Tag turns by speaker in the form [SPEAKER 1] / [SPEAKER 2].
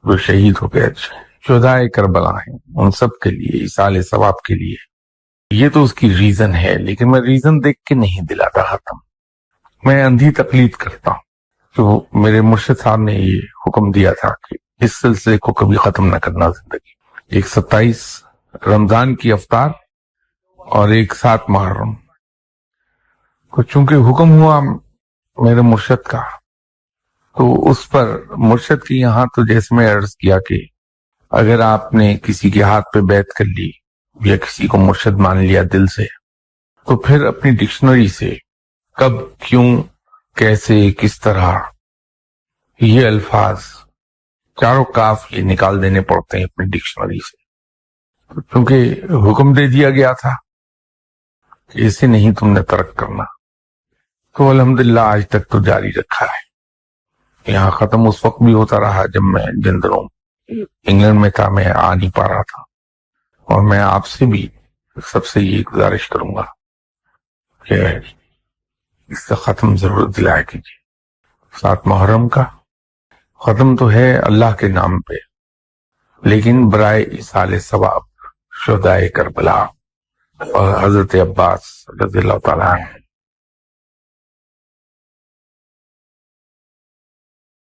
[SPEAKER 1] جو شہید ہو گئے شہدائے کربلا ہیں، ان سب کے لیے ایصال ثواب کے لیے. یہ تو اس کی ریزن ہے، لیکن میں ریزن دیکھ کے نہیں دلاتا ختم. میں اندھی تقلید کرتا ہوں. تو میرے مرشد صاحب نے یہ حکم دیا تھا کہ اس سلسلے کو کبھی ختم نہ کرنا زندگی. ایک 27 رمضان کی افطار اور ایک 7 محرم کو چونکہ حکم ہوا میرے مرشد کا، تو اس پر مرشد کے یہاں تو جیسے میں عرض کیا کہ اگر آپ نے کسی کے ہاتھ پہ بیعت کر لی یا کسی کو مرشد مان لیا دل سے، تو پھر اپنی ڈکشنری سے کب، کیوں، کیسے، کس طرح یہ الفاظ چاروں کاف یہ نکال دینے پڑتے ہیں اپنی ڈکشنری سے. کیونکہ حکم دے دیا گیا تھا کہ اسے نہیں تم نے ترک کرنا. تو الحمدللہ آج تک تو جاری رکھا ہے. یہاں ختم اس وقت بھی ہوتا رہا جب میں جن دنوں انگلینڈ میں تھا، میں آ نہیں پا رہا تھا. اور میں آپ سے بھی سب سے یہ گزارش کروں گا کہ اس کا ختم ضرور دلایا کیجیے. 7 محرم کا ختم تو ہے اللہ کے نام پہ، لیکن برائے ایصال ثواب شہدائے کربلا اور حضرت عباس رضی اللہ تعالیٰ عنہ